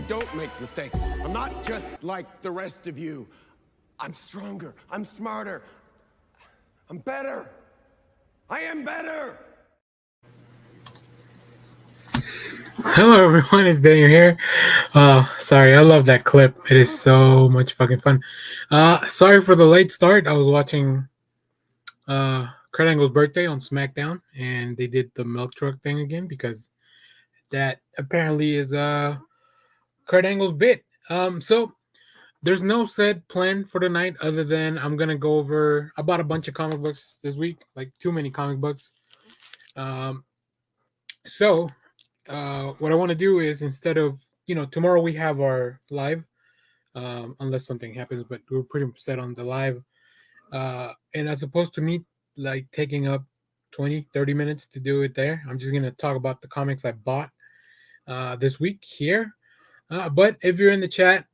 don't make mistakes. I'm not just like the rest of you. I'm stronger. I'm smarter. I'm better. I am better. Hello everyone, it's Daniel here. Sorry, I love that clip. It is so much fucking fun. Sorry for the late start. I was watching Kurt Angle's birthday on SmackDown, and they did the milk truck thing again because that apparently is Kurt Angle's bit. So there's no set plan for the night other than I'm gonna go over. I bought a bunch of comic books this week, like too many comic books. Um, so what I want to do is, instead of, tomorrow we have our live, unless something happens, but we're pretty set on the live. And as opposed to me like taking up 20-30 minutes to do it there, I'm just gonna talk about the comics I bought this week here. But if you're in the chat,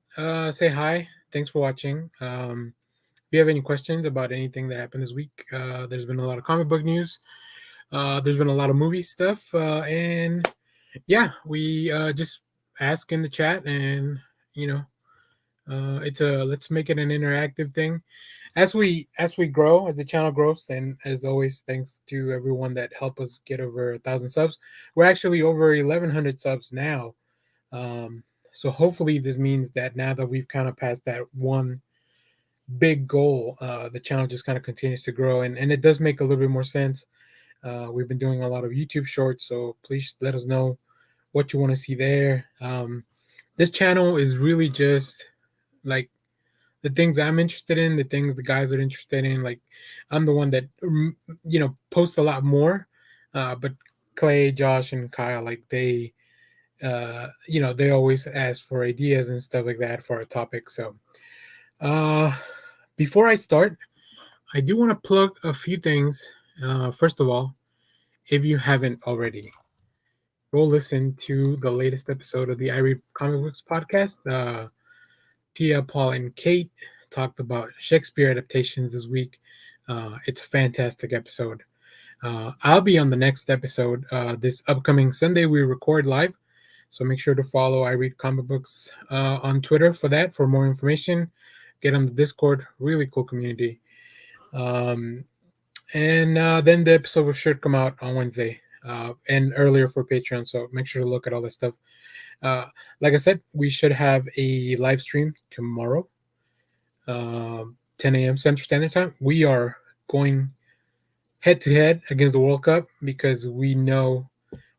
say hi. Thanks for watching. If you have any questions about anything that happened this week, there's been a lot of comic book news. There's been a lot of movie stuff, and yeah, we just ask in the chat, and you know, it's a let's make it an interactive thing as we grow, as the channel grows, and as always, thanks to everyone that helped us get over 1,000 subs. We're actually over 1,100 subs now. So hopefully this means that now that we've kind of passed that one big goal, the channel just kind of continues to grow, and it does make a little bit more sense. We've been doing a lot of YouTube shorts, so please let us know what you want to see there. This channel is really just like the things I'm interested in, the things the guys are interested in. Like, I'm the one that posts a lot more, but Clay, Josh, and Kyle, like they always ask for ideas and stuff like that for a topic. So uh, before I start, I do want to plug a few things. First of all, if you haven't already, go listen to the latest episode of the I Read Comic Books podcast. Tia, Paul, and Kate talked about Shakespeare adaptations this week. It's a fantastic episode. I'll be on the next episode this upcoming Sunday. We record live, so make sure to follow I Read Comic Books on Twitter for that. For more information, get on the Discord. Really cool community. And then the episode should come out on Wednesday and earlier for Patreon. So make sure to look at all this stuff. Like I said, we should have a live stream tomorrow, 10 a.m. Central Standard Time. We are going head to head against the World Cup because we know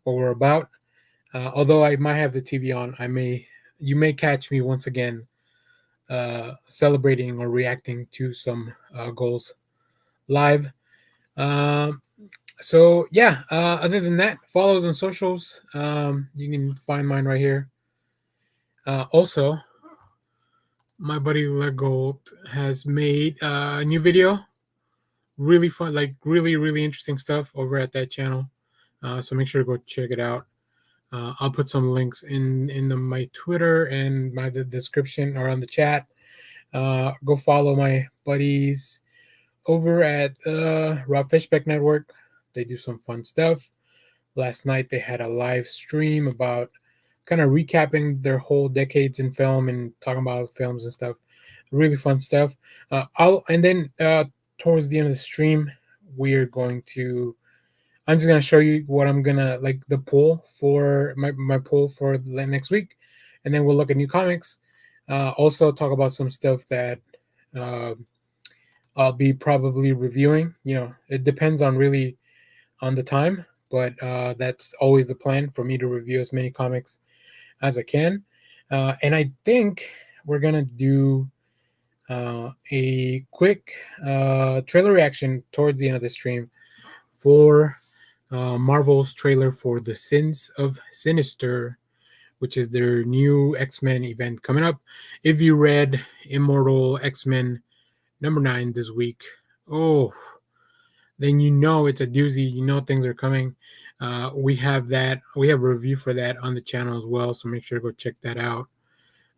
what we're about. Although I might have the TV on, you may catch me once again celebrating or reacting to some goals live. So yeah, other than that, follow us on socials. You can find mine right here. Also, my buddy Lego has made a new video. Really fun, like really interesting stuff over at that channel. So make sure to go check it out. I'll put some links in my Twitter and the description or on the chat. Go follow my buddies over at Rob Fishback Network. They do some fun stuff. Last night they had a live stream about kind of recapping their whole decades in film and talking about films and stuff. Really fun stuff. Towards the end of the stream, I'm just gonna show you what I'm gonna like the poll for my poll for next week, and then we'll look at new comics. Also talk about some stuff that I'll be probably reviewing. It depends on the time, but that's always the plan for me to review as many comics as I can. And I think we're gonna do a quick trailer reaction towards the end of the stream for Marvel's trailer for The Sins of Sinister, which is their new X-Men event coming up. If you read Immortal X-Men number 9 this week, then it's a doozy. Things are coming. We have a review for that on the channel as well, so make sure to go check that out.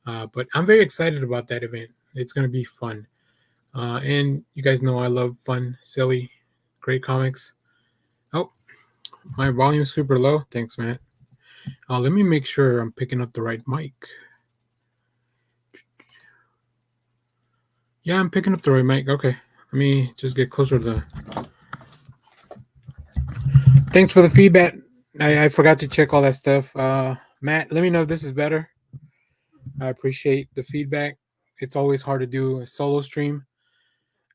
But I'm very excited about that event. It's going to be fun. And you guys know I love fun, silly, great comics. Oh, my volume's super low. Thanks, Matt. Let me make sure I'm picking up the right mic. Yeah, I'm picking up the right mic. Okay. Let me just get closer to the. Thanks for the feedback. I forgot to check all that stuff. Matt, let me know if this is better. I appreciate the feedback. It's always hard to do a solo stream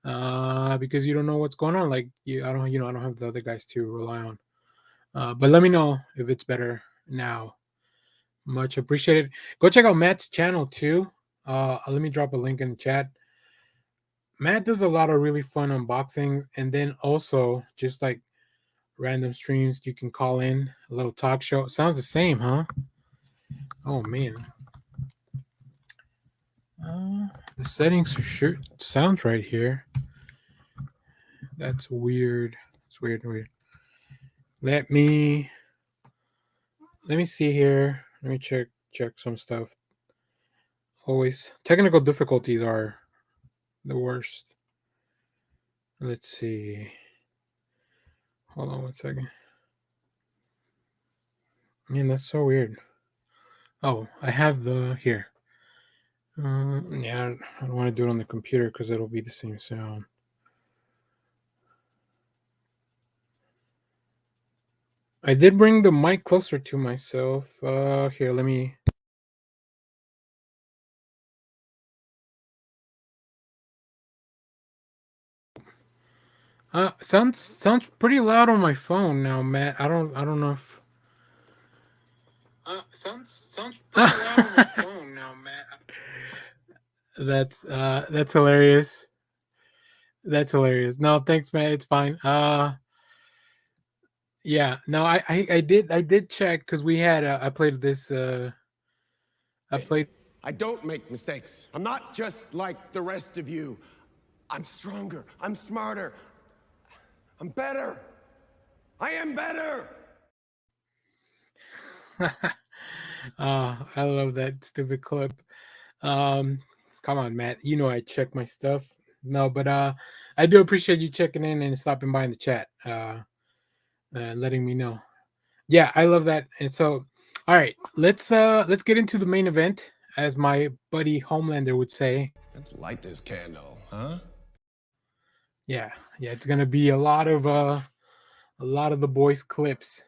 because you don't know what's going on. Like I don't have the other guys to rely on. But let me know if it's better now. Much appreciated. Go check out Matt's channel too. Let me drop a link in the chat. Matt does a lot of really fun unboxings, and then also just like random streams you can call in, a little talk show. Sounds the same, huh? Oh man. The settings for sure sounds right here. That's weird. It's weird. Let me see here. Let me check some stuff. Always technical difficulties are the worst. Let's see. Hold on one second. Man, that's so weird. Oh, I have the here. Yeah, I don't want to do it on the computer because it'll be the same sound. I did bring the mic closer to myself. Here, let me. Sounds pretty loud on my phone now, Matt. I don't know if. Sounds pretty loud on my phone now, Matt. That's hilarious. That's hilarious. No, thanks, man. It's fine. Yeah. No, I did check because we had I played this. I played. I don't make mistakes. I'm not just like the rest of you. I'm stronger. I'm smarter. I'm better. I am better. I love that stupid clip. Come on, Matt. You know I check my stuff. No, but I do appreciate you checking in and stopping by in the chat. Letting me know. Yeah, I love that. And so, all right, let's get into the main event, as my buddy Homelander would say. Let's light this candle, huh? Yeah, it's gonna be a lot of the boys' clips.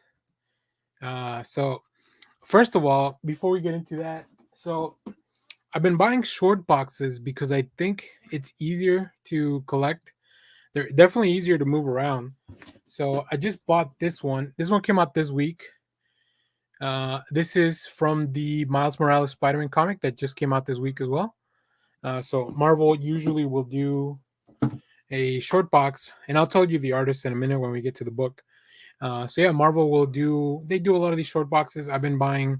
So first of all, before we get into that, so I've been buying short boxes because I think it's easier to collect. They're definitely easier to move around. So I just bought this one. This one came out this week. This is from the Miles Morales Spider-Man comic that just came out this week as well. So Marvel usually will do a short box, and I'll tell you the artist in a minute when we get to the book. So yeah, Marvel will do a lot of these short boxes. I've been buying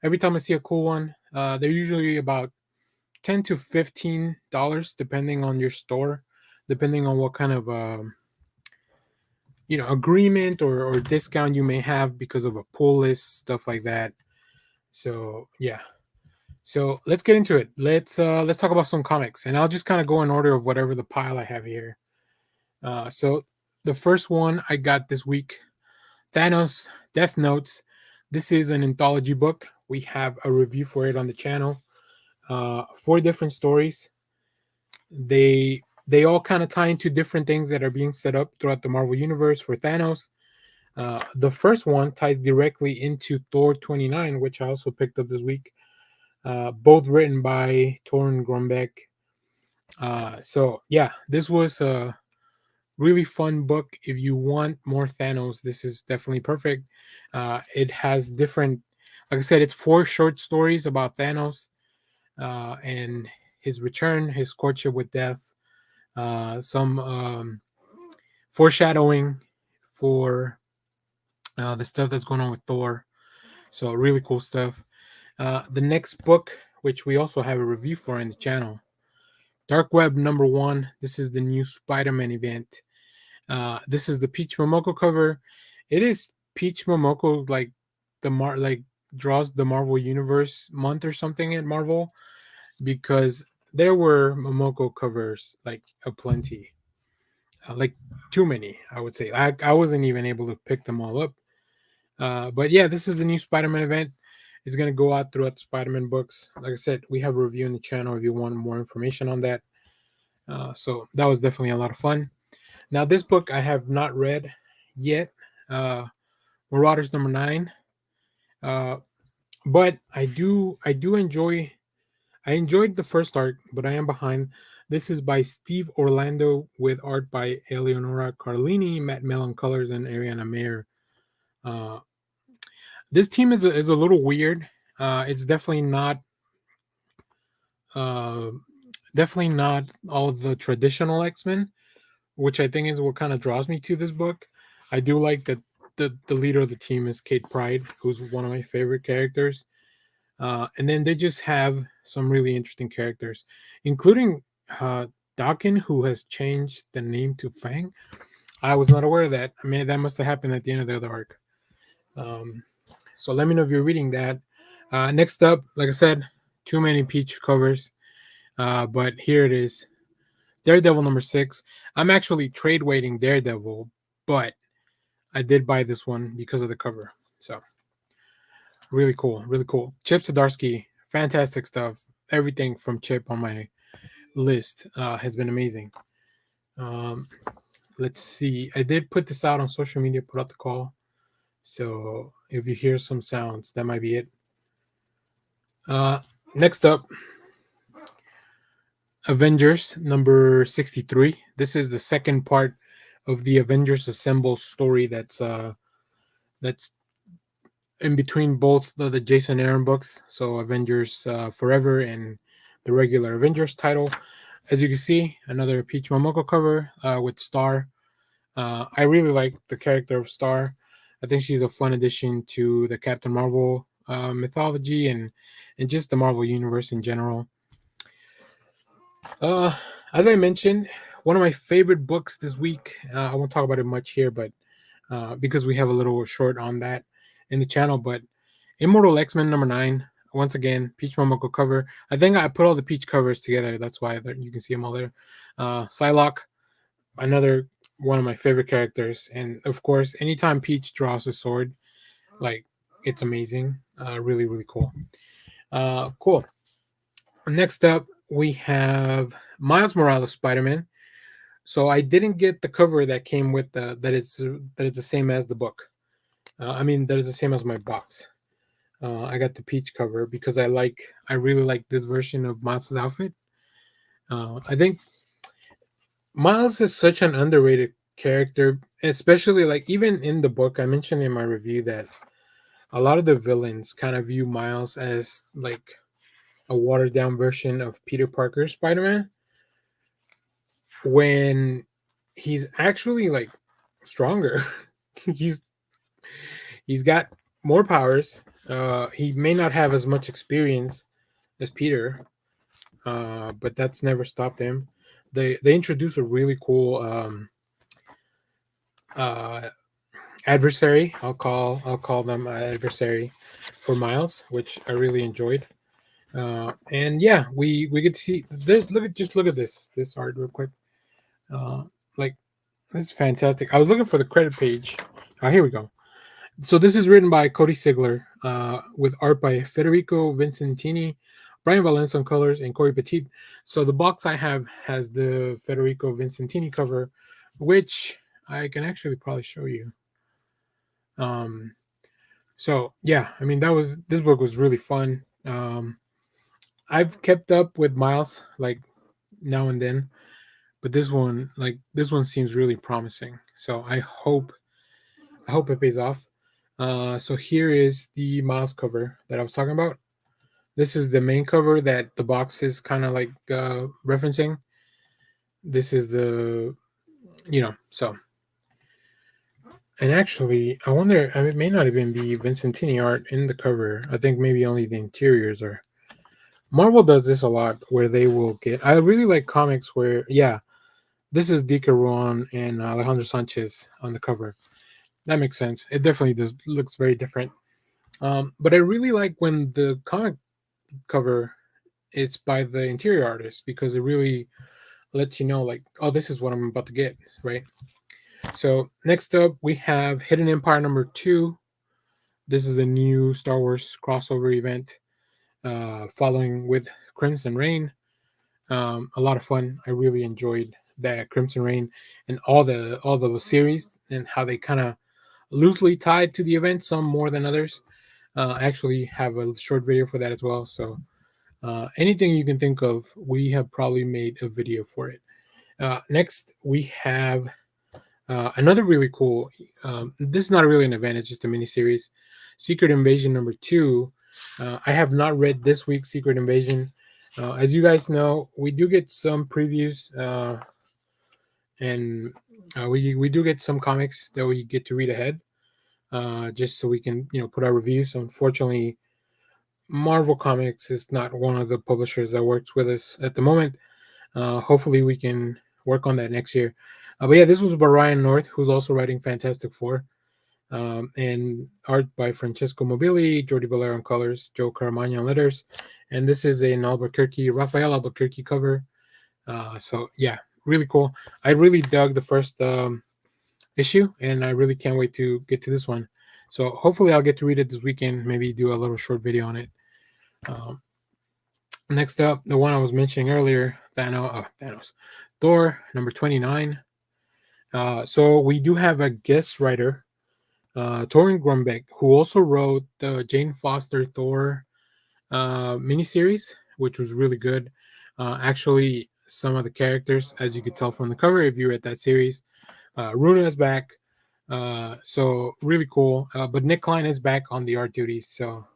every time I see a cool one. They're usually about $10 to $15 depending on your store, depending on what kind of agreement or discount you may have because of a pull list, stuff like that. So yeah. So let's get into it. Let's talk about some comics, and I'll just kind of go in order of whatever the pile I have here. So the first one I got this week, Thanos Death Notes. This is an anthology book. We have a review for it on the channel. 4 different stories. They all kind of tie into different things that are being set up throughout the Marvel universe for Thanos. The first one ties directly into Thor 29, which I also picked up this week. Both written by Torun Grumbeck. So yeah, this was a really fun book. If you want more Thanos, this is definitely perfect. It has different, like I said, it's 4 short stories about Thanos and his return, his courtship with death, some foreshadowing for the stuff that's going on with Thor. So really cool stuff. The next book, which we also have a review for in the channel, Dark Web #1. This is the new Spider-Man event. This is the Peach Momoko cover. It is Peach Momoko like draws the Marvel Universe month or something at Marvel, because there were Momoko covers like aplenty, like too many, I would say. I wasn't even able to pick them all up. But yeah, this is the new Spider-Man event. It's going to go out throughout the Spider-Man books. Like I said, we have a review in the channel if you want more information on that. So that was definitely a lot of fun. Now, this book I have not read yet, uh, Marauders #9, uh, but I do enjoy. I enjoyed the first arc, but I am behind. This is by Steve Orlando with art by Eleonora Carlini, Matt Mellon colors, and Ariana Mayer. Uh, this team is a little weird. It's uh, definitely not all the traditional X-Men, which I think is what kind of draws me to this book. I do like that the leader of the team is Kate Pride, who's one of my favorite characters. And then they just have some really interesting characters, including Dawkin, who has changed the name to Fang. I was not aware of that. I mean, that must have happened at the end of the other arc. Um, so let me know if you're reading that. Next up, like I said, too many Peach covers, but here it is. Daredevil #6. I'm actually trade waiting Daredevil, but I did buy this one because of the cover. So really cool, really cool. Chip Zdarsky, fantastic stuff. Everything from Chip on my list has been amazing. Um, let's see. I did put this out on social media, put out the call. So if you hear some sounds, that might be it. Next up, Avengers #63. This is the second part of the Avengers Assemble story that's in between both the Jason Aaron books, so Avengers Forever and the regular Avengers title. As you can see, another Peach Momoko cover with Star. I really like the character of Star. I think she's a fun addition to the Captain Marvel mythology and just the Marvel universe in general. Uh, as I mentioned, one of my favorite books this week. I won't talk about it much here, but because we have a little short on that in the channel. But Immortal X-Men #9. Once again, Peach Momoko cover. I think I put all the Peach covers together. That's why you can see them all there. Psylocke, another one of my favorite characters, and of course, anytime Peach draws a sword, like it's amazing. Really, really cool. Cool. Next up, we have Miles Morales Spider-Man. So I didn't get the cover that came with that it's the same as the book. I mean that is the same as my box. I got the peach cover because I really like this version of Miles' outfit. I think Miles is such an underrated character, especially like even in the book. I mentioned in my review that a lot of the villains kind of view Miles as like a watered down version of Peter Parker's Spider-Man when he's actually like stronger. he's he's got more powers. He may not have as much experience as Peter, but that's never stopped him. They introduce a really cool uh, adversary. I'll call them adversary for Miles, which I really enjoyed. And yeah, we get to see this. Look at this art real quick. Uh, like this is fantastic. I was looking for the credit page. Here we go. So this is written by Cody Sigler, with art by Federico Vincentini, Brian Valencia on colors, and Corey Petit. So the box I have has the Federico Vincentini cover, which I can actually probably show you. Um, so yeah, I mean this book was really fun. I've kept up with Miles like now and then, but this one seems really promising. So I hope it pays off. So here is the Miles cover that I was talking about. This is the main cover that the box is kind of like referencing. This is so. And actually, I wonder, I mean, it may not even be Vincentini art in the cover. I think maybe only the interiors are. Marvel does this a lot where they will get. I really like comics where, yeah, this is Dika Ruan and Alejandro Sanchez on the cover. That makes sense. It definitely does looks very different. But I really like when the comic cover is by the interior artist because it really lets you know, like, oh, this is what I'm about to get, right? So next up, we have Hidden Empire #2. This is a new Star Wars crossover event, following with Crimson Reign. A lot of fun. I really enjoyed that Crimson Reign and all the series and how they kind of loosely tied to the event, some more than others. I actually have a short video for that as well. So anything you can think of, we have probably made a video for it. Next, we have another really cool. This is not really an event; it's just a mini series. Secret Invasion number 2. I have not read this week's Secret Invasion. As you guys know, we do get some previews, and we do get some comics that we get to read ahead, just so we can put our reviews. So unfortunately, Marvel Comics is not one of the publishers that works with us at the moment. Hopefully, we can work on that next year. But yeah, this was by Ryan North, who's also writing Fantastic Four, and art by Francesco Mobili, Jordi Valero on colors, Joe Caramagna on letters, and this is an Raphael Albuquerque cover. So yeah, really cool. I really dug the first issue, and I really can't wait to get to this one. So hopefully, I'll get to read it this weekend. Maybe do a little short video on it. Um, Next up, the one I was mentioning earlier, Thanos, Thor number 29. So we do have a guest writer, Torin Grumbeck, who also wrote the Jane Foster Thor miniseries, which was really good. Actually, some of the characters, as you could tell from the cover, if you read that series, Runa is back. So really cool. But Nick Klein is back on the art duties. So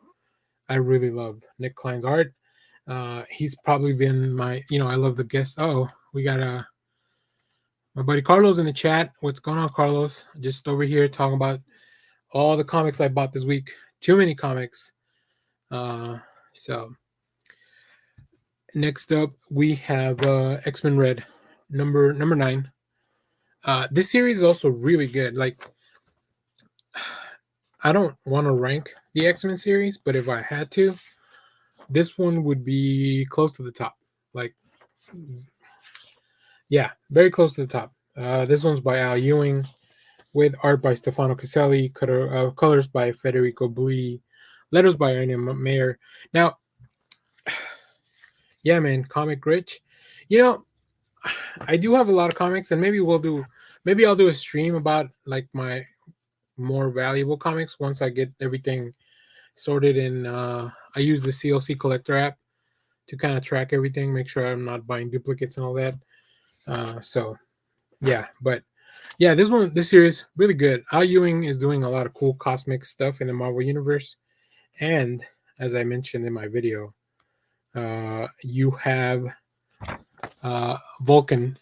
I really love Nick Klein's art. He's probably been I love the guest. Oh, we got my buddy Carlos in the chat. What's going on, Carlos? Just over here talking about all the comics I bought this week. Too many comics. So next up we have X-Men Red, number 9. This series is also really good. Like, I don't want to rank the X-Men series, but if I had to, this one would be close to the top. Like, yeah, very close to the top. This one's by Al Ewing, with art by Stefano Caselli, colors by Federico Bui, letters by Ernie Mayer. Now, yeah, man, comic rich. I do have a lot of comics, and maybe I'll do a stream about like my more valuable comics once I get everything sorted. And I use the CLC Collector app to kind of track everything, make sure I'm not buying duplicates and all that. So yeah, but yeah, this series really good. Al Ewing is doing a lot of cool cosmic stuff in the Marvel universe, and as I mentioned in my video, you have Vulcan.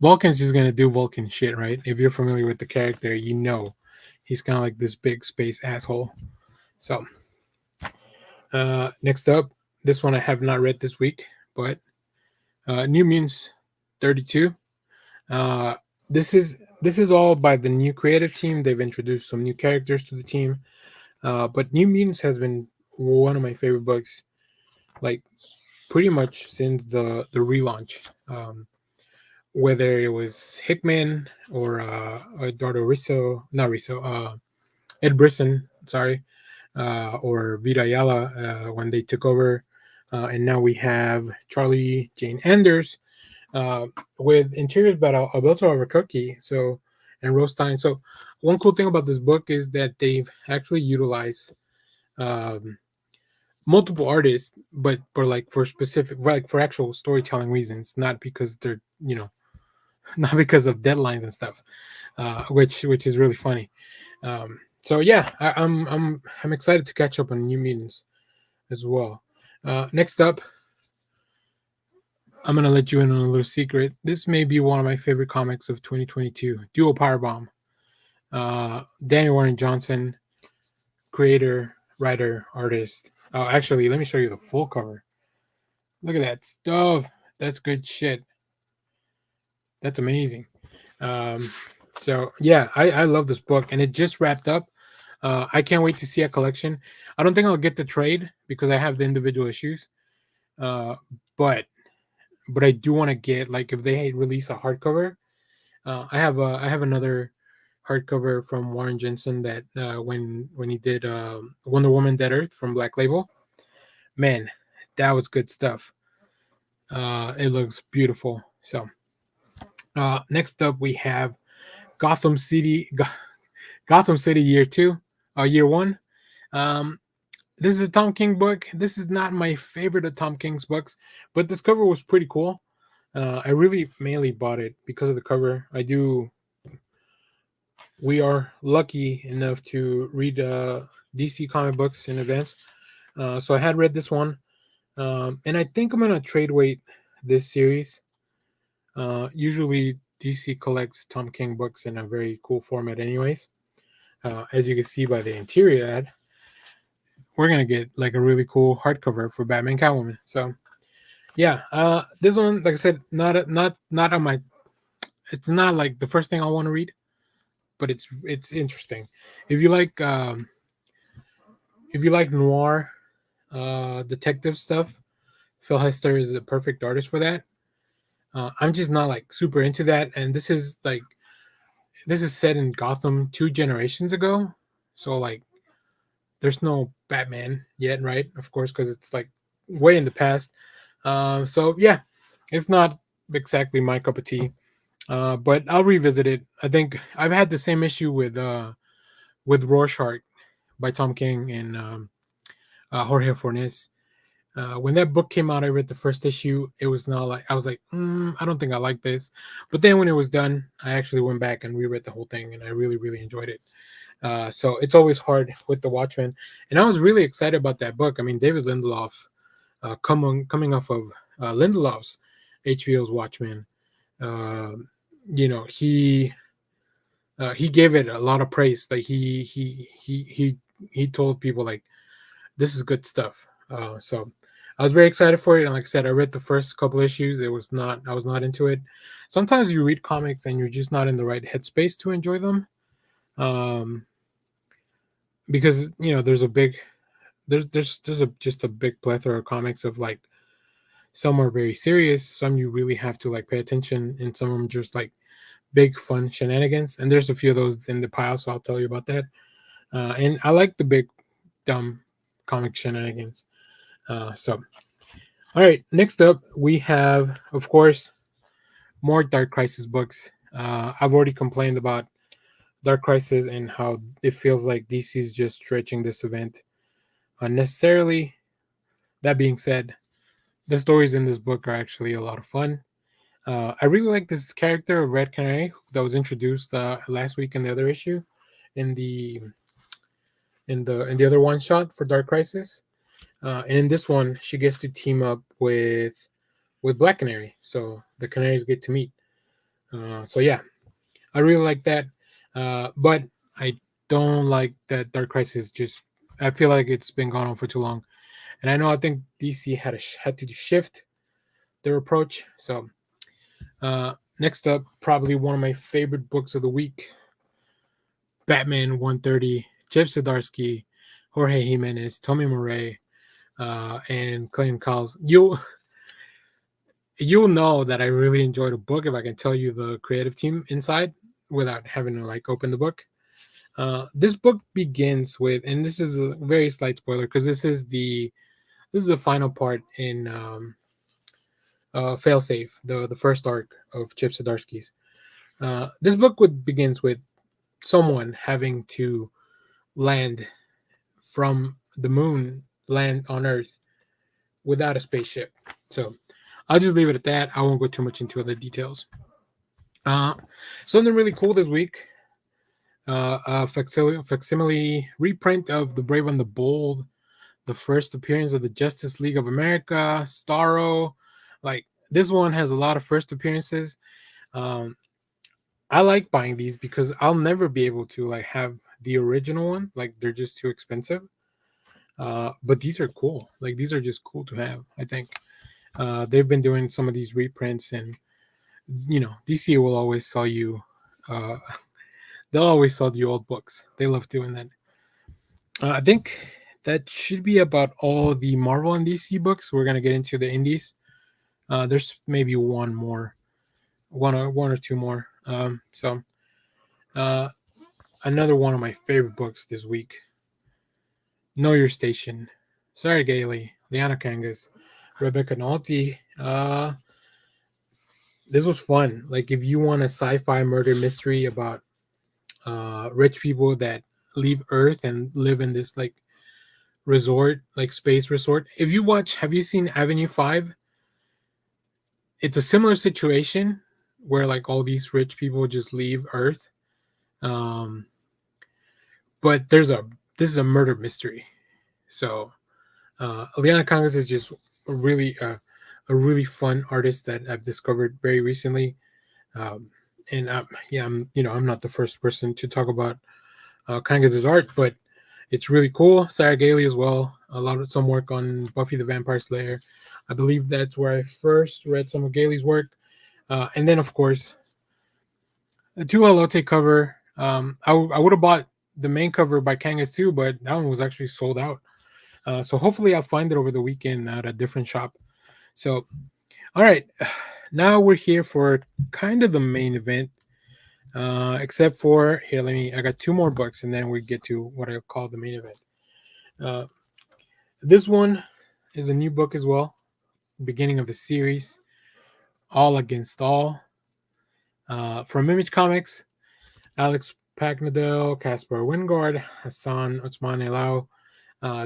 Vulcan's just gonna do Vulcan shit, right? If you're familiar with the character, he's kind of like this big space asshole. So next up, this one I have not read this week, but New Mutants 32. This is all by the new creative team. They've introduced some new characters to the team, but New Mutants has been one of my favorite books, like pretty much since the relaunch. Whether it was Hickman or Eduardo Risso, not Risso, Ed Brisson, sorry, or Vita Ayala when they took over, and now we have Charlie Jane Anders with interiors by Alberto Albuquerque, and Rostein. So one cool thing about this book is that they've actually utilized multiple artists, but like for specific, like for actual storytelling reasons, not because they're not because of deadlines and stuff, which is really funny. So yeah, I'm excited to catch up on New Mutants as well. Next up, I'm gonna let you in on a little secret. This may be one of my favorite comics of 2022. Duo Powerbomb. Daniel Warren Johnson, creator, writer, artist. Oh, actually, let me show you the full cover. Look at that stuff. That's good shit. That's amazing. So yeah, I love this book, and it just wrapped up. I can't wait to see a collection. I don't think I'll get the trade because I have the individual issues. But I do want to get, like, if they release a hardcover. I have another hardcover from Warren Jensen that when he did Wonder Woman Dead Earth from Black Label. Man, that was good stuff. It looks beautiful. So next up we have Gotham City, Gotham City Year Two, Year One. Um, this is a Tom King book. This is not my favorite of Tom King's books, but this cover was pretty cool. I really mainly bought it because of the cover. We are lucky enough to read DC comic books in advance. So I had read this one, and I think I'm gonna trade weight this series. Usually DC collects Tom King books in a very cool format, anyways. As you can see by the interior ad, we're gonna get like a really cool hardcover for Batman Catwoman. So yeah, this one, like I said, not on my. It's not like the first thing I want to read, but it's interesting. If you like if you like noir detective stuff, Phil Hester is a perfect artist for that. I'm just not like super into that, and this is set in Gotham 2 generations ago, so like there's no Batman yet, right? Of course, because it's like way in the past. So yeah, it's not exactly my cup of tea. But I'll revisit it. I think I've had the same issue with Rorschach by Tom King and Jorge Fornes. When that book came out, I read the first issue. It was not like I was like, I don't think I like this. But then when it was done, I actually went back and reread the whole thing, and I really, really enjoyed it. So it's always hard with the Watchmen, and I was really excited about that book. I mean, David Lindelof, coming off of Lindelof's HBO's Watchmen, uh, you know, he gave it a lot of praise. Like he told people like this is good stuff. So I was very excited for it, and like I said, I read the first couple issues. I was not into it. Sometimes you read comics and you're just not in the right headspace to enjoy them, um, because you know there's a just a big plethora of comics of like some are very serious, some you really have to like pay attention, and some of them just like big fun shenanigans. And there's a few of those in the pile, so I'll tell you about that. And I like the big dumb comic shenanigans. So all right, next up we have, of course, more Dark Crisis books. I've already complained about Dark Crisis and how it feels like DC's just stretching this event unnecessarily. That being said, the stories in this book are actually a lot of fun. I really like this character of Red Canary that was introduced last week in the other issue, in the in the other one shot for Dark Crisis. And in this one, she gets to team up with Black Canary, so the Canaries get to meet. So yeah, I really like that. But I don't like that Dark Crisis just. I feel like it's been gone on for too long, and I think DC had to shift their approach. So next up, probably one of my favorite books of the week, Batman 130, Chip Zdarsky, Jorge Jimenez, Tommy Murray, and Clayton Cowles. You'll know that I really enjoyed the book if I can tell you the creative team inside without having to like open the book. This book begins with, and this is a very slight spoiler because this is the final part in Failsafe, the first arc of Chip Zdarsky's. This book begins with someone having to land from the moon, land on Earth without a spaceship. So I'll just leave it at that. I won't go too much into other details. Something really cool this week. A facsimile reprint of The Brave and the Bold, the first appearance of the Justice League of America, Starro. Like this one has a lot of first appearances. I like buying these because I'll never be able to like have the original one. Like they're just too expensive. But these are cool. Like these are just cool to have. I think they've been doing some of these reprints, and you know DC will always sell you. Uh, they'll always sell you old books. They love doing that. I think that should be about all the Marvel and DC books. We're gonna get into the indies. There's maybe one or two more. Uh, another one of my favorite books this week. Know Your Station. Sarah Gailey, Liana Kangas, Rebecca Nalty, This was fun. Like if you want a sci-fi murder mystery about rich people that leave Earth and live in this like resort, like space resort. If you watch, have you seen Avenue 5? It's a similar situation where like all these rich people just leave Earth. Um, but this is a murder mystery. So Eliana Congress is just a really a really fun artist that I've discovered very recently. Um, and yeah, I'm not the first person to talk about Kangas' art, but it's really cool. Sarah Gailey as well. A lot of some work on Buffy the Vampire Slayer. I believe that's where I first read some of Gailey's work. And then, of course, the two Elote cover. I would have bought the main cover by Kangas too, but that one was actually sold out. So hopefully I'll find it over the weekend at a different shop. So, all right, now we're here for kind of the main event. Except for here, I got two more books, and then we get to what I call the main event. Uh, this one is a new book as well, beginning of a series, All Against All, from Image Comics. Alex Pagnadel, Caspar Wingard, Hassan Otsman Elau.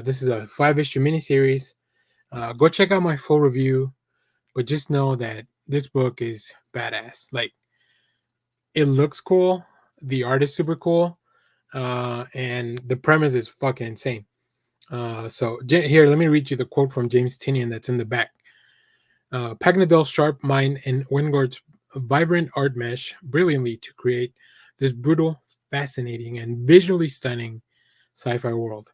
This is a 5-issue miniseries. Go check out my full review, but just know that this book is badass. Like, it looks cool, the art is super cool, and the premise is fucking insane. So here, let me read you the quote from James Tinian that's in the back. Pagnadel's sharp mind and Wingard's vibrant art mesh brilliantly to create this brutal, fascinating, and visually stunning sci-fi world.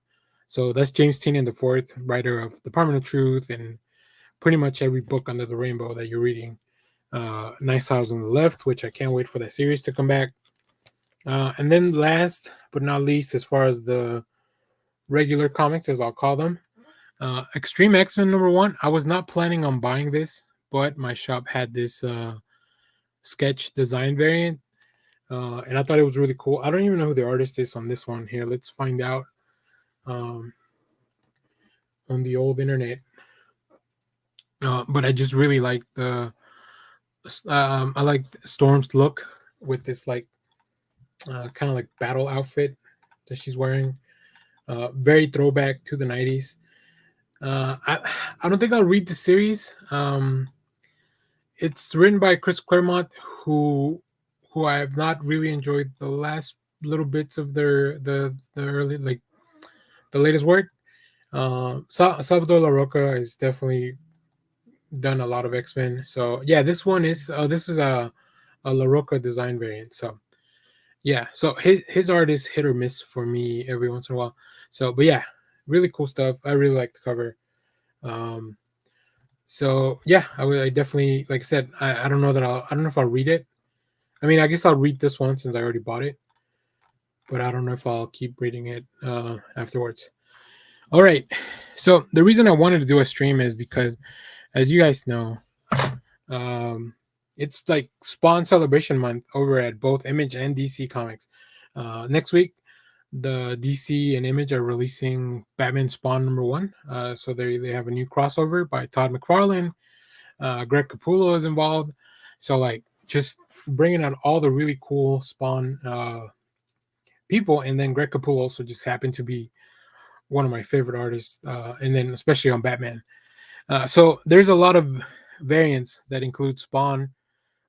So that's James Tinian the fourth, writer of Department of Truth and pretty much every book under the rainbow that you're reading. Nice House on the Left, which I can't wait for that series to come back. And then last but not least, as far as the regular comics, as I'll call them, Extreme X-Men #1. I was not planning on buying this, but my shop had this sketch design variant, and I thought it was really cool. I don't even know who the artist is on this one. Here, let's find out on the old internet. But I just really like I like Storm's look with this like kind of like battle outfit that she's wearing. Very throwback to the 90s. I don't think I'll read the series. It's written by Chris Claremont, who I have not really enjoyed the last little bits of the early like the latest work. Salvador La Roca is definitely done a lot of X-Men. So yeah, this is a La Roca design variant. So yeah, so his art is hit or miss for me every once in a while. So but yeah, really cool stuff. I really like the cover. Um, so yeah, I definitely, like I said, I don't know that I don't know if I'll read it. I mean, I guess I'll read this one since I already bought it, but I don't know if I'll keep reading it afterwards. All right, so the reason I wanted to do a stream is because, as you guys know, um, it's like Spawn Celebration Month over at both Image and DC Comics. Next week, the DC and Image are releasing Batman Spawn #1. So they have a new crossover by Todd McFarlane. Greg Capullo is involved. So like just bringing out all the really cool Spawn people, and then Greg Capullo also just happened to be one of my favorite artists, and then especially on Batman. So there's a lot of variants that include Spawn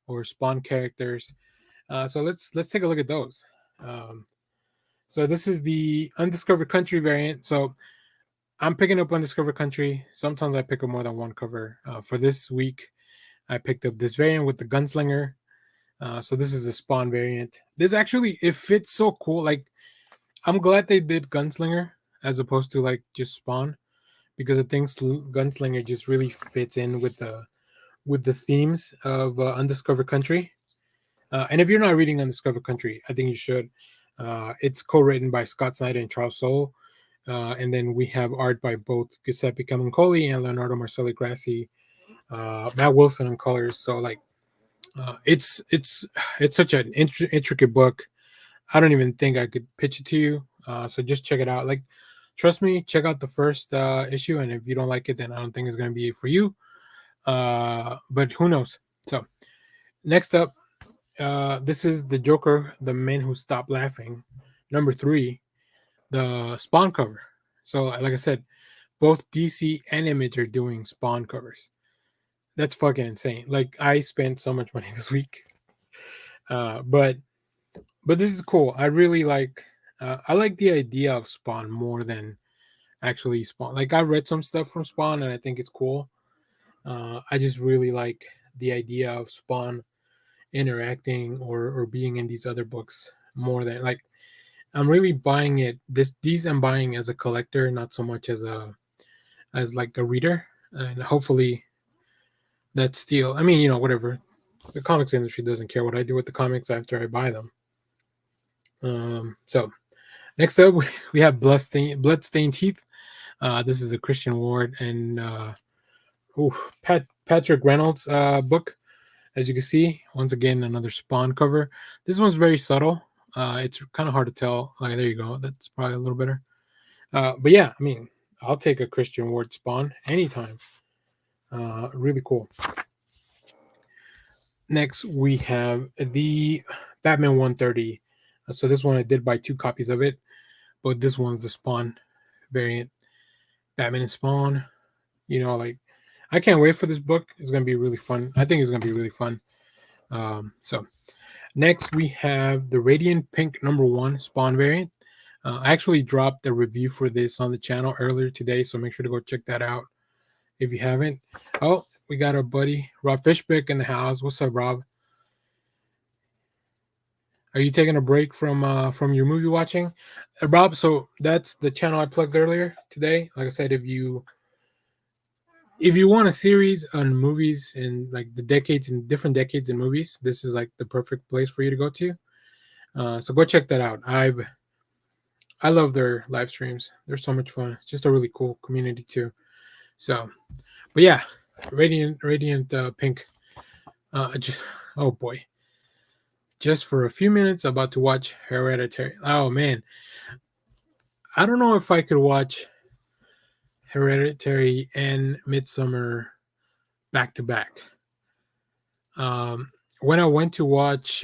or Spawn characters. So let's take a look at those. So this is the Undiscovered Country variant. So I'm picking up Undiscovered Country. Sometimes I pick up more than one cover. For this week, I picked up this variant with the Gunslinger. So this is the Spawn variant. This actually, it fits so cool. Like, I'm glad they did Gunslinger as opposed to like just Spawn, because I think Gunslinger just really fits in with the themes of Undiscovered Country. And if you're not reading Undiscovered Country, I think you should. It's co-written by Scott Snyder and Charles Soule. And then we have art by both Giuseppe Camuncoli and Leonardo Marcelli Grassi, Matt Wilson on colors. So like, it's such an intricate book. I don't even think I could pitch it to you. So just check it out. Like, trust me, check out the first issue, and if you don't like it, then I don't think it's going to be for you. But who knows? So next up, this is the Joker, the Man Who Stopped Laughing, number 3, the Spawn cover. So like I said, both DC and Image are doing Spawn covers. That's fucking insane. Like I spent so much money this week, but this is cool. I really like. I like the idea of Spawn more than actually Spawn. Like I read some stuff from Spawn and I think it's cool. I just really like the idea of Spawn interacting or being in these other books more than like I'm really buying it. These I'm buying as a collector, not so much as like a reader. And hopefully that's still. I mean, whatever. The comics industry doesn't care what I do with the comics after I buy them. So next up we have Bloodstained Teeth. This is a Christian Ward and Patrick Reynolds book. As you can see, once again, another Spawn cover. This one's very subtle. It's kind of hard to tell. Like, there you go. That's probably a little better. But yeah, I mean, I'll take a Christian Ward Spawn anytime. Really cool. Next, we have the Batman 130. So this one I did buy 2 copies of it, but this one's the Spawn variant. Batman and Spawn. Like I can't wait for this book. It's gonna be really fun. I think it's gonna be really fun. So next we have the Radiant Pink number 1 Spawn variant. I actually dropped the review for this on the channel earlier today, so make sure to go check that out if you haven't. Oh, we got our buddy Rob Fishbeck in the house. What's up, Rob? Are you taking a break from your movie watching, Rob? So that's the channel I plugged earlier today. Like I said, if you want a series on movies and like the decades and different decades in movies, this is like the perfect place for you to go to. So go check that out. I love their live streams. They're so much fun. It's just a really cool community too. So, but yeah, Radiant Pink. Oh boy, just for a few minutes, about to watch Hereditary. Oh man, I don't know if I could watch Hereditary and Midsummer back to back. When I went to watch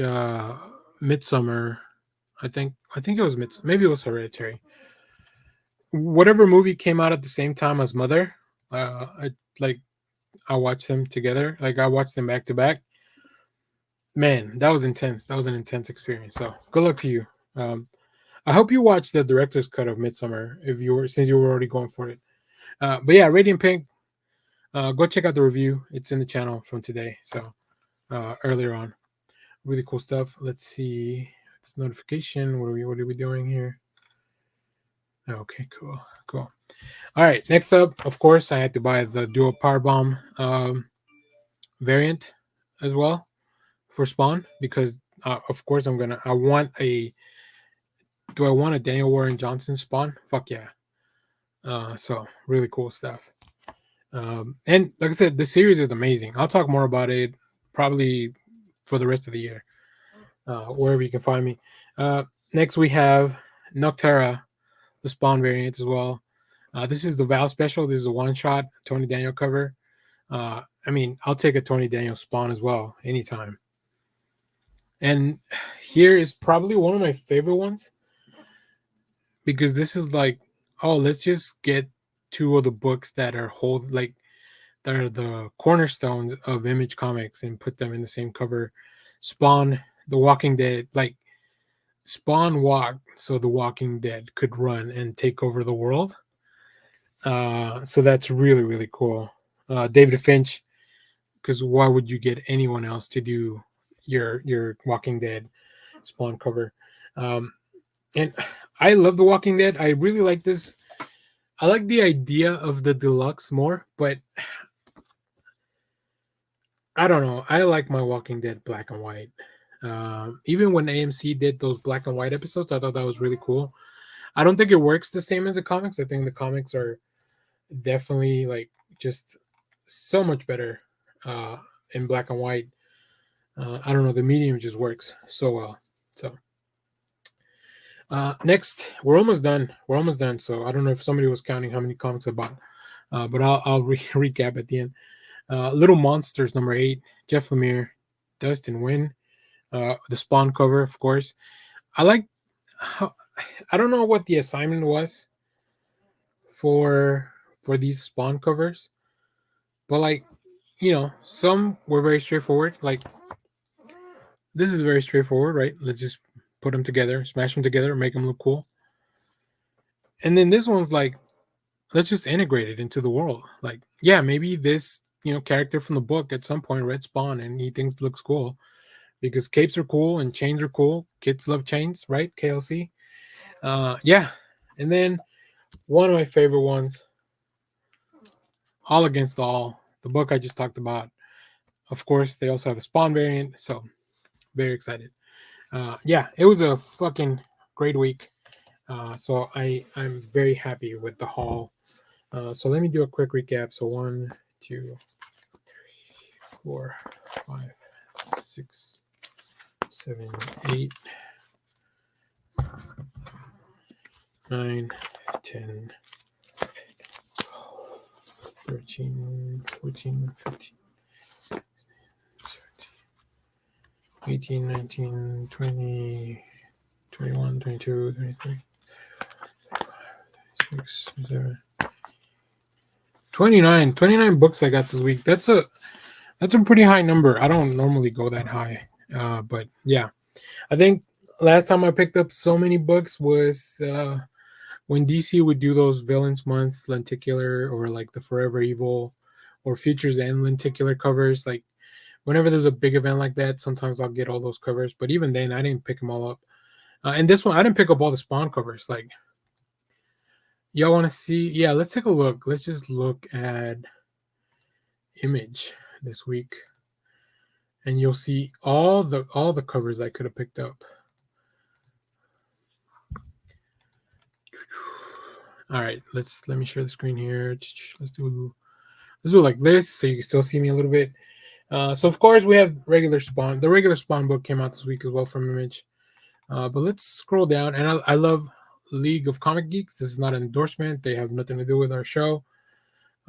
Midsummer, I think it was maybe it was Hereditary. Whatever movie came out at the same time as Mother, I watched them together. Like I watched them back to back. Man, that was intense. That was an intense experience. So good luck to you. I hope you watched the director's cut of Midsummer since you were already going for it. But yeah, Radiant Pink. Go check out the review. It's in the channel from today. So earlier on, really cool stuff. Let's see. It's notification. What are we doing here? Okay, cool. All right. Next up, of course, I had to buy the dual powerbomb variant as well for Spawn because, of course, I want a. Do I want a Daniel Warren Johnson Spawn? Fuck yeah. So really cool stuff. And like I said, the series is amazing. I'll talk more about it probably for the rest of the year, wherever you can find me. Next, we have Noctera, the Spawn variant as well. This is the Val special. This is a one-shot Tony Daniel cover. I mean, I'll take a Tony Daniel Spawn as well anytime. And here is probably one of my favorite ones because this is like, oh, let's just get 2 of the books that are that are the cornerstones of Image Comics and put them in the same cover. Spawn, The Walking Dead, like Spawn walked so The Walking Dead could run and take over the world. So that's really, really cool. David Finch, because why would you get anyone else to do your Walking Dead Spawn cover? And I love The Walking Dead. I really like this. I like the idea of the deluxe more, but I don't know. I like my Walking Dead black and white. Even when AMC did those black and white episodes, I thought that was really cool. I don't think it works the same as the comics. I think the comics are definitely like just so much better in black and white. I don't know. The medium just works so well. So next, we're almost done. So I don't know if somebody was counting how many comics I bought, but I'll recap at the end. Little Monsters number 8, Jeff Lemire, Dustin Wynn. The Spawn cover, of course. I like. How, I don't know what the assignment was for these Spawn covers, but like, some were very straightforward. Like, this is very straightforward, right? Let's just put them together, smash them together, make them look cool. And then this one's like, let's just integrate it into the world. Like, yeah, maybe this character from the book at some point read Spawn and he thinks it looks cool because capes are cool and chains are cool. Kids love chains, right? KLC. Yeah. And then one of my favorite ones, All Against All, the book I just talked about. Of course, they also have a Spawn variant, so very excited. Yeah, it was a fucking great week. So I'm very happy with the haul. So let me do a quick recap. So 1, 2, 4, 5, 6, 7, 8, 9, 10, 13, 14, 15, 18, 19, 20, 21, 22, 23, 26, 27, 29 books I got this week. That's a pretty high number. I don't normally go that high. But yeah, I think last time I picked up so many books was when DC would do those Villains Months lenticular, or like the Forever Evil or Futures End lenticular covers. Like, whenever there's a big event like that, sometimes I'll get all those covers. But even then, I didn't pick them all up. And this one, I didn't pick up all the Spawn covers. Like, y'all want to see? Yeah, let's take a look. Let's just look at Image this week, and you'll see all the covers I could have picked up. All right, let me share the screen here. Let's do like this so you can still see me a little bit. So of course we have regular Spawn. The regular Spawn book came out this week as well from Image. But let's scroll down, and I love League of Comic Geeks. This is not an endorsement. They have nothing to do with our show.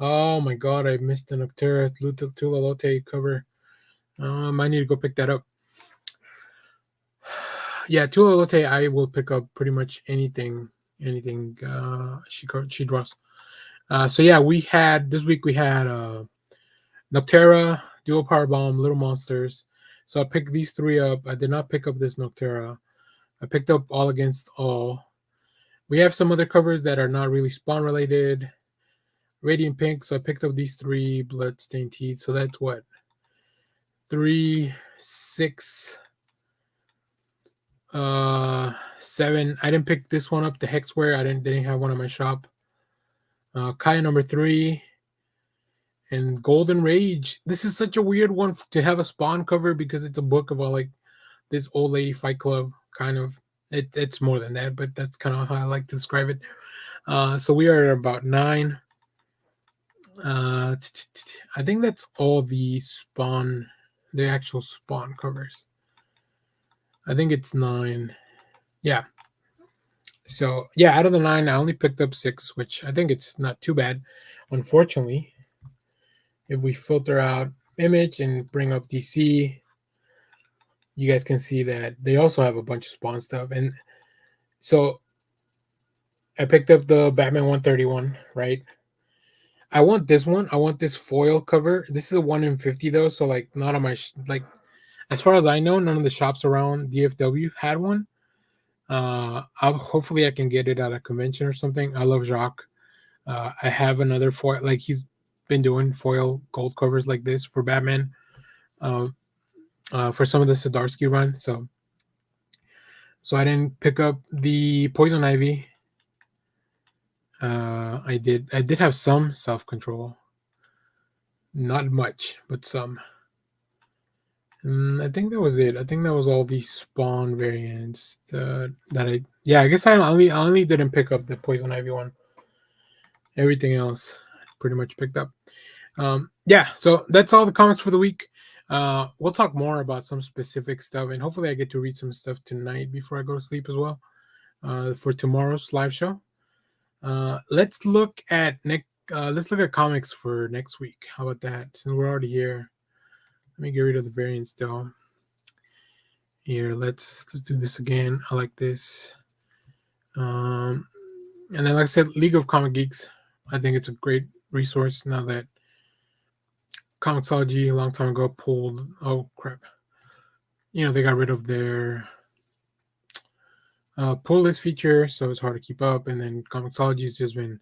Oh my god, I missed the Noctera Tula Lotte cover. I need to go pick that up. Yeah, Tula Lotte, I will pick up pretty much anything she draws. So yeah, this week we had Noctera, Dual Power Bomb, Little Monsters. So I picked these 3 up. I did not pick up this Noctera. I picked up All Against All. We have some other covers that are not really Spawn related. Radiant Pink. So I picked up these 3 Bloodstained Teeth. So that's what? 3, 6, 7. I didn't pick this one up, the Hexware. I didn't have one in my shop. Kaya number 3. And Golden Rage. This is such a weird one to have a Spawn cover because it's a book about like this old lady fight club kind of. It's more than that, but that's kind of how I like to describe it. So we are at about 9. I think that's all the actual Spawn covers. I think it's 9. Yeah. So yeah, out of the 9, I only picked up 6, which I think it's not too bad. Unfortunately, if we filter out Image and bring up DC, you guys can see that they also have a bunch of Spawn stuff. And so I picked up the Batman 131, right? I want this one. I want this foil cover. This is a 1 in 50 though, so like not on my like, as far as I know, none of the shops around DFW had one. Hopefully I can get it at a convention or something. I love Jacques. I have another foil, like he's been doing foil gold covers like this for Batman. For some of the Zdarsky run, so I didn't pick up the Poison Ivy. I did have some Self-Control, not much, but some. I think that was it. I think that was all the Spawn variants that I guess I only didn't pick up the Poison Ivy one. Everything else pretty much picked up. Yeah, so that's all the comics for the week. We'll talk more about some specific stuff, and hopefully I get to read some stuff tonight before I go to sleep as well, for tomorrow's live show. Let's look at let's look at comics for next week. How about that? Since we're already here, let me get rid of the variants still. Here, let's do this again. I like this. Um, and then, like I said, League of Comic Geeks. I think it's a great resource now that Comixology a long time ago pulled. Oh crap! They got rid of their pull list feature, so it's hard to keep up. And then Comixology has just been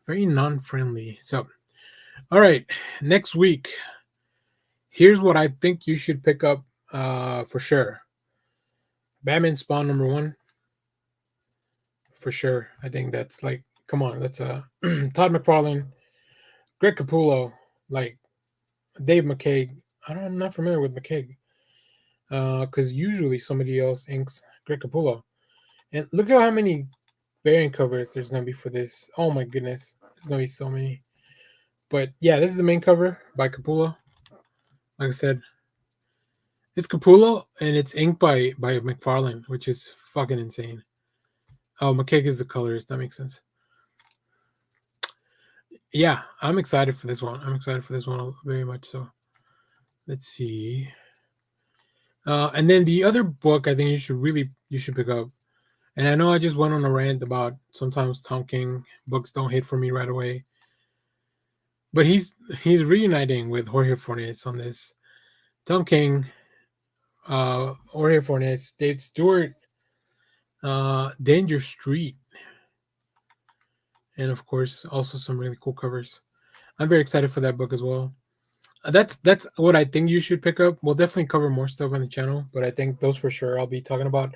very non-friendly. So, all right, next week. Here's what I think you should pick up for sure. Batman Spawn #1 for sure. I think that's like, come on, that's Todd McFarlane, Greg Capullo, like Dave McCaig. I'm not familiar with McCaig because usually somebody else inks Greg Capullo. And look at how many variant covers there's gonna be for this. Oh my goodness, there's gonna be so many. But yeah, this is the main cover by Capullo. Like I said, it's Capullo and it's inked by McFarlane, which is fucking insane. Oh, McCaig is the colorist. That makes sense. Yeah, I'm excited for this one. I'm excited for this one very much so. Let's see. And then the other book I think you should pick up. And I know I just went on a rant about sometimes Tom King books don't hit for me right away. But he's reuniting with Jorge Fornes on this. Tom King, Jorge Fornes, Dave Stewart, Danger Street, and of course also some really cool covers. I'm very excited for that book as well. That's what I think you should pick up. We'll definitely cover more stuff on the channel, but I think those for sure I'll be talking about.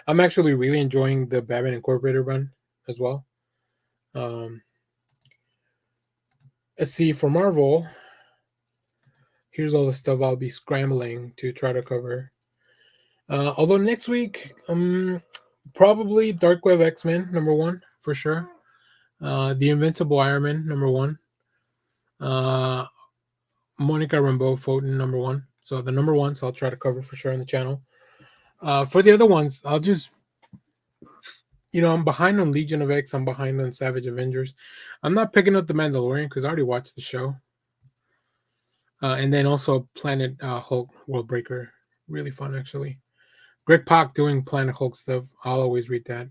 I'm actually really enjoying the Batman Incorporated run as well. Let's see, for Marvel, here's all the stuff I'll be scrambling to try to cover. Although next week, probably Dark Web X-Men #1 for sure. The Invincible Iron Man #1. Monica Rambeau Fulton #1. So the #1s I'll try to cover for sure on the channel. For the other ones, I'll just I'm behind on Legion of X. I'm behind on Savage Avengers. I'm not picking up The Mandalorian because I already watched the show. And then also Planet Hulk Worldbreaker. Really fun, actually. Greg Pak doing Planet Hulk stuff. I'll always read that.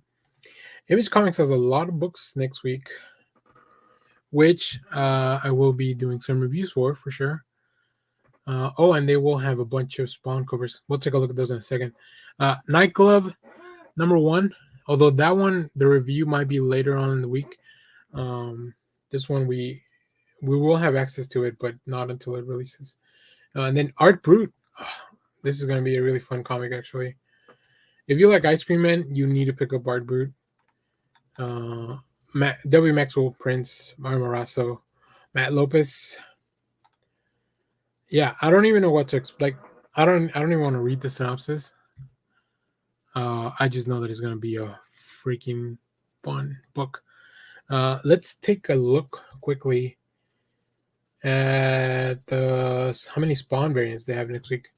Image Comics has a lot of books next week, which I will be doing some reviews for sure. And they will have a bunch of Spawn covers. We'll take a look at those in a second. Night Glove #1. Although that one, the review might be later on in the week. This one we will have access to it, but not until it releases. And then Art Brute. This is going to be a really fun comic, actually. If you like Ice Cream Man, you need to pick up Art Brute. W. Maxwell Prince, Mario Morasso, Matt Lopez. Yeah, I don't even know what to expect. I don't even want to read the synopsis. I just know that it's going to be a freaking fun book. Let's take a look quickly at how many Spawn variants they have next week.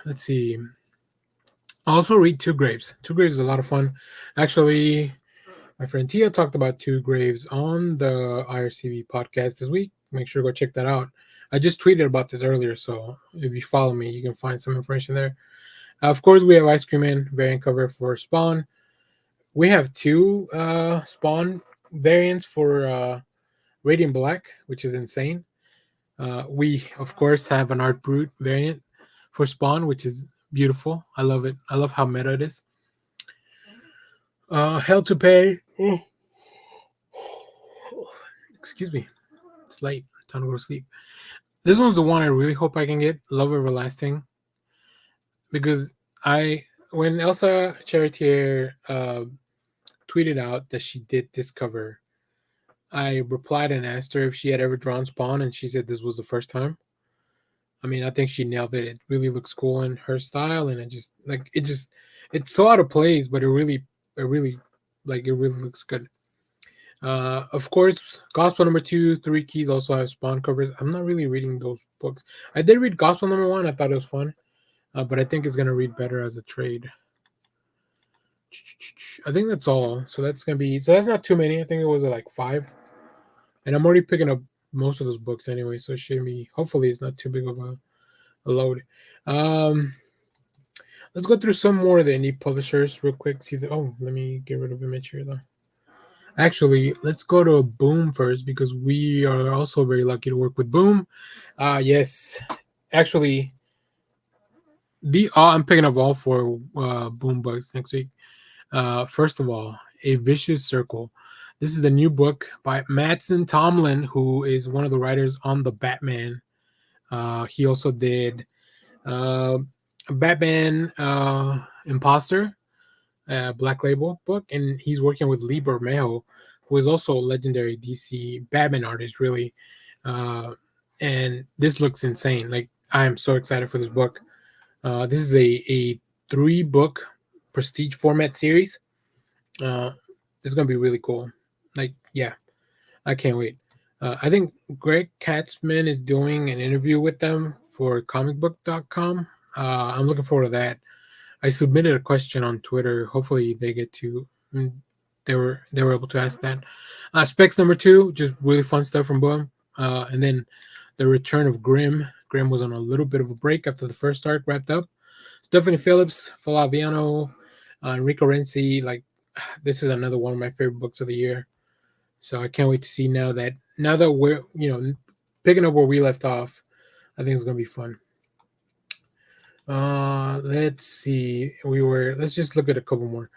Let's see. I'll also read Two Graves. Two Graves is a lot of fun. Actually, my friend Tia talked about Two Graves on the IRCB podcast this week. Make sure to go check that out. I just tweeted about this earlier, so if you follow me, you can find some information there. Of course, we have Ice Cream Man variant cover for Spawn. We have two Spawn variants for Radiant Black, which is insane. We, of course, have an Art Brute variant for Spawn, which is beautiful. I love it. I love how meta it is. Hell to Pay. Excuse me. It's late. Time to go to sleep. This one's the one I really hope I can get. Love Everlasting. Because when Elsa Charretier tweeted out that she did this cover, I replied and asked her if she had ever drawn Spawn, and she said this was the first time. I mean, I think she nailed it. It really looks cool in her style, and it's so out of place, but it really looks good. Of course, Gospel #2, 3 Keys also have Spawn covers. I'm not really reading those books. I did read Gospel #1. I thought it was fun, but I think it's gonna read better as a trade. I think that's all. So that's gonna be. So that's not too many. I think it was like 5, and I'm already picking up most of those books anyway. So it should be. Hopefully, it's not too big of a load. Um, let's go through some more of the indie publishers real quick. See the. Oh, let me get rid of image here though. Actually, let's go to Boom first because we are also very lucky to work with Boom. Yes, actually, I'm picking up all 4 Boom books next week. First of all, A Vicious Circle. This is the new book by Mattson Tomlin, who is one of the writers on the Batman. He also did uh, Batman Imposter, Black Label book, and he's working with Lee Bermejo, who is also a legendary DC Batman artist, really. Uh, and this looks insane. Like I am so excited for this book. This is a 3-book prestige format series. It's gonna be really cool. Like, yeah, I can't wait. I think Greg Katzman is doing an interview with them for comicbook.com. I'm looking forward to that. I submitted a question on Twitter. Hopefully they get to they were able to ask that. Specs number 2, just really fun stuff from Boom. And then the return of Grimm. Grimm was on a little bit of a break after the first arc wrapped up. Stephanie Phillips, Flaviano, Enrico Renzi. Like, this is another one of my favorite books of the year. So I can't wait to see now that we're picking up where we left off. I think it's gonna be fun. Let's see. Let's just look at a couple more.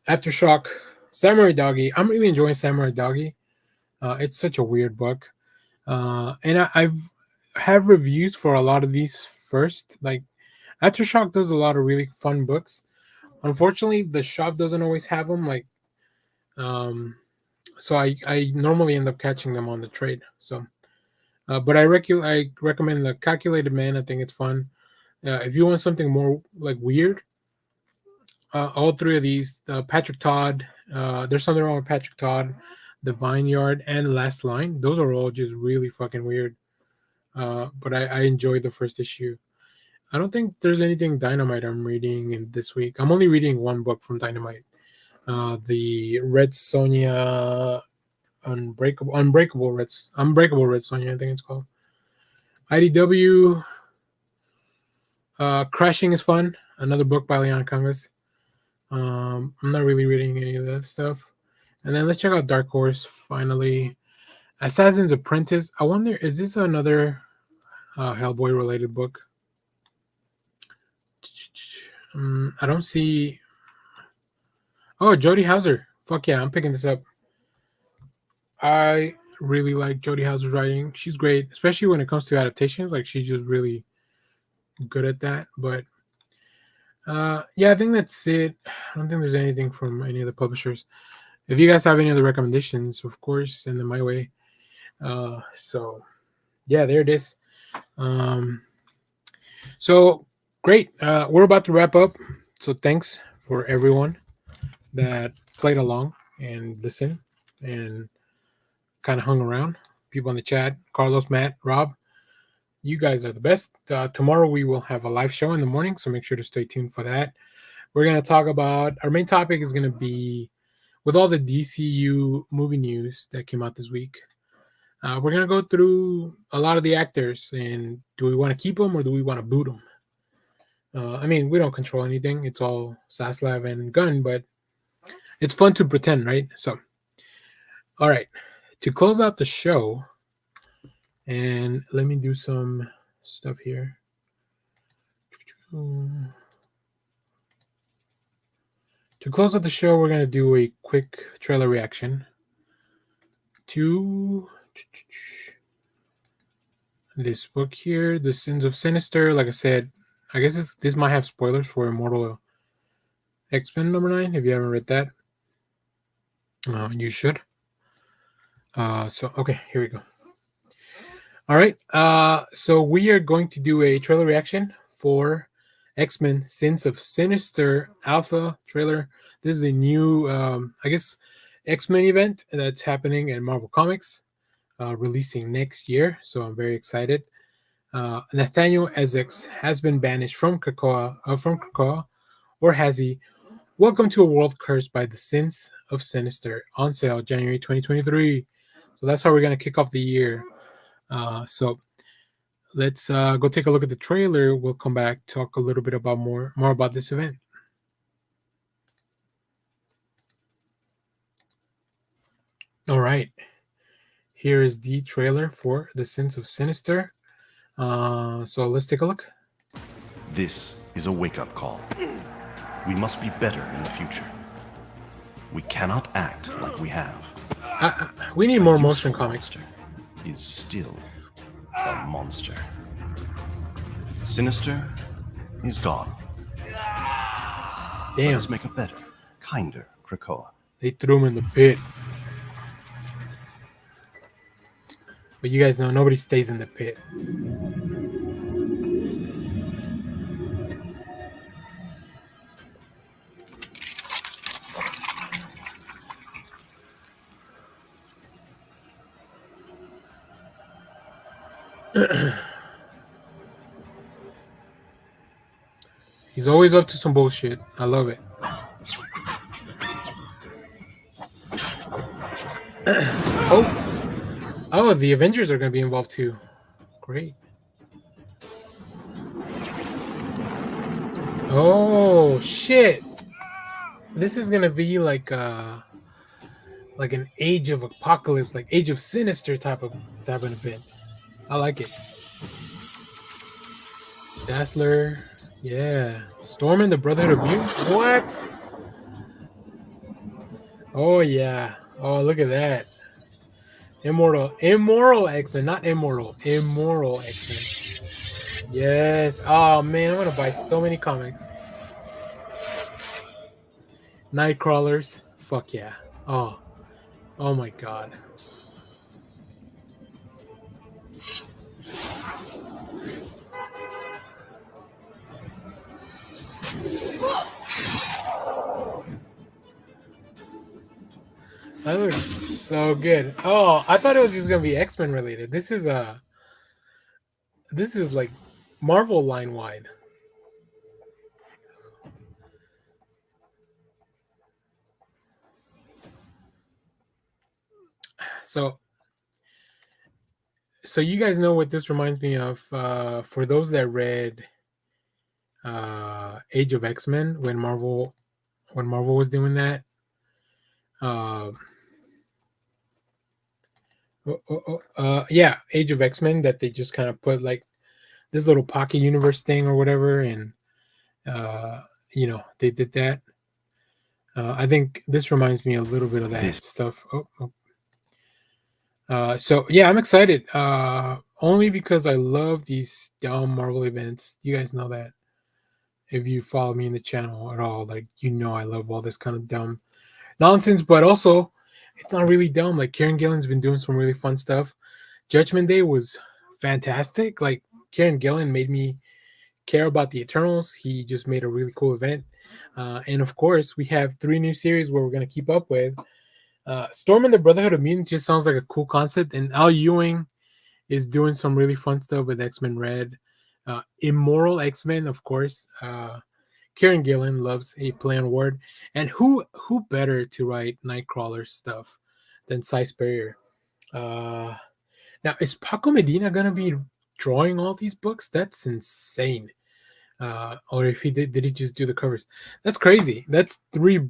Aftershock, Samurai Doggy. I'm really enjoying Samurai Doggy. It's such a weird book. And I've have reviews for a lot of these first. Like Aftershock does a lot of really fun books. Unfortunately, the shop doesn't always have them. Like, so I normally end up catching them on the trade. So, but I recommend the Calculated Man. I think it's fun. If you want something more like weird, all 3 of these, Patrick Todd. There's something wrong with Patrick Todd, The Vineyard, and Last Line. Those are all just really fucking weird. But I enjoyed the first issue. I don't think there's anything Dynamite I'm reading in this week. I'm only reading 1 book from Dynamite. The Red Sonja Unbreakable Red Sonja, I think it's called. IDW Crashing is fun. Another book by Leon Canvas. I'm not really reading any of that stuff. And then let's check out Dark Horse finally. Assassin's Apprentice. I wonder, is this another Hellboy related book? I don't see. Oh, Jodie Hauser. Fuck yeah, I'm picking this up. I really like Jodie Hauser's writing. She's great, especially when it comes to adaptations. Like, she's just really good at that. But yeah, I think that's it. I don't think there's anything from any of the publishers. If you guys have any other recommendations, of course, send them my way. So yeah, there it is. So great. We're about to wrap up. So thanks for everyone that played along and listened and kind of hung around. People in the chat, Carlos, Matt, Rob, you guys are the best. Tomorrow we will have a live show in the morning, so make sure to stay tuned for that. We're going to talk about, our main topic is going to be, with all the DCU movie news that came out this week, we're going to go through a lot of the actors, and do we want to keep them or do we want to boot them? I mean, we don't control anything. It's all Saslav and Gunn, but it's fun to pretend, right? So, all right. To close out the show, and let me do some stuff here. To close out the show, we're going to do a quick trailer reaction to this book here, The Sins of Sinister. Like I said, I guess this might have spoilers for Immortal X-Men number 9. If you haven't read that, you should. So, okay, here we go. All right. So we are going to do a trailer reaction for X-Men Sins of Sinister Alpha trailer. This is a new, I guess, X-Men event that's happening at Marvel Comics, releasing next year. So I'm very excited. Nathaniel Essex has been banished from Krakoa, or has he? Welcome to a world cursed by the sins of Sinister, on sale January 2023. So that's how we're going to kick off the year. So let's go take a look at the trailer. We'll come back, talk a little bit about more about this event. All right. Here is the trailer for The Sins of Sinister. So let's take a look. This is a wake-up call. We must be better in the future. We cannot act like we have. We need more motion comics. Is still a monster. Sinister is gone. Damn. Let us make a better, kinder Krakoa. They threw him in the pit. But you guys know nobody stays in the pit. He's always up to some bullshit. I love it. Oh, the Avengers are going to be involved too. Great. Oh shit! This is going to be like an Age of Apocalypse, like Age of Sinister type of event. I like it. Dazzler, yeah. Storm and the Brotherhood of Mutants. What? Oh yeah. Oh, look at that. Immoral X-Men, not immortal. Immoral X-Men. Yes. Oh man, I'm gonna buy so many comics. Nightcrawlers. Fuck yeah. Oh my god. That looks so good. Oh, I thought it was just gonna be X-Men related. This is like Marvel line wide. So you guys know what this reminds me of. For those that read Age of X-Men when Marvel was doing that. Yeah, Age of X-Men, that they just kind of put like this little pocket universe thing or whatever, and they did that. I think this reminds me a little bit of that stuff. So yeah, I'm excited. Only because I love these dumb Marvel events. You guys know that. If you follow me in the channel at all, like, I love all this kind of dumb nonsense, but also it's not really dumb. Like, Kieran Gillen's been doing some really fun stuff. Judgment Day was fantastic. Like, Kieran Gillen made me care about the Eternals. He just made a really cool event. And of course, we have 3 new series where we're going to keep up with. Storm and the Brotherhood of Mutants just sounds like a cool concept. And Al Ewing is doing some really fun stuff with X-Men Red. Immoral X-Men, of course. Kieran Gillen loves a play on word. And who better to write Nightcrawler stuff than Cy Spurrier? Now, is Paco Medina going to be drawing all these books? That's insane. Or if he did he just do the covers? That's crazy. That's three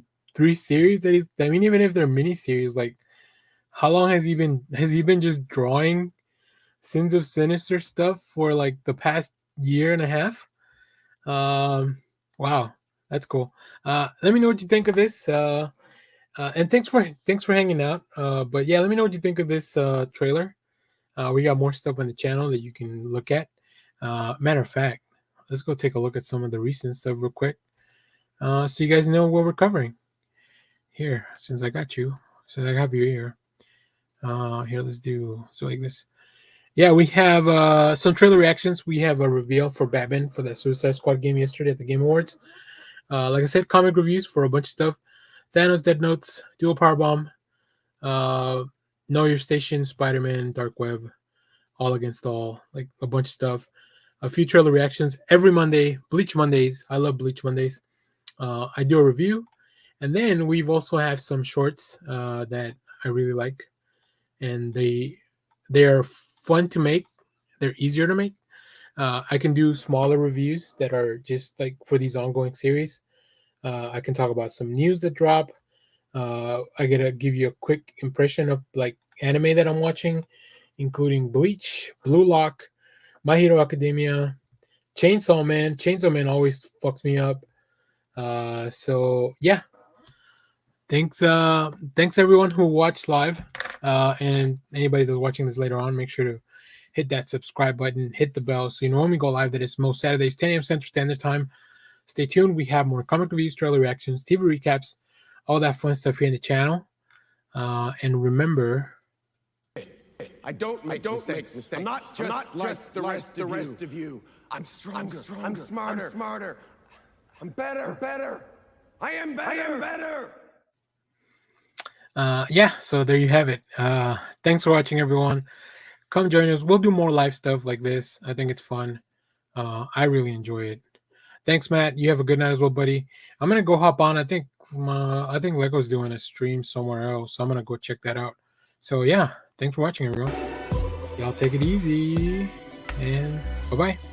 series that even if they're mini series, like, how long has he been just drawing Sins of Sinister stuff for like the past year and a half? Wow, that's cool. Let me know what you think of this. And thanks for hanging out. But yeah, let me know what you think of this trailer. We got more stuff on the channel that you can look at. Matter of fact, let's go take a look at some of the recent stuff real quick, so you guys know what we're covering. Here, since I got you here. Here, let's do so like this. Yeah, we have some trailer reactions. We have a reveal for Batman for the Suicide Squad game yesterday at the Game Awards. Like I said, comic reviews for a bunch of stuff. Thanos, Dead Notes, Dual Powerbomb, Know Your Station, Spider-Man, Dark Web, All Against All, like a bunch of stuff. A few trailer reactions every Monday. Bleach Mondays. I love Bleach Mondays. I do a review, And then we've also have some shorts that I really like, and they're fun to make. They're easier to make. I can do smaller reviews that are just like for these ongoing series. I can talk about some news that drop. I gotta give you a quick impression of like anime that I'm watching, including Bleach, Blue Lock, My Hero Academia, Chainsaw Man. Chainsaw Man always fucks me up. So yeah, thanks everyone who watched live, and anybody that's watching this later on. Make sure to hit that subscribe button, hit the bell, so you know when we go live. That is most Saturdays, 10 a.m. Central Standard Time. Stay tuned. We have more comic reviews, trailer reactions, TV recaps, all that fun stuff here in the channel. And remember, I don't make mistakes. I'm not just the rest of you. I'm stronger. I'm smarter. I'm better. I am better. Yeah, so there you have it. Thanks for watching, everyone. Come join us. We'll do more live stuff like this. I think it's fun. I really enjoy it. Thanks, Matt. You have a good night as well, buddy. I'm gonna go hop on. I think Lego's doing a stream somewhere else, so I'm gonna go check that out. So yeah, thanks for watching, everyone. Y'all take it easy, and bye-bye.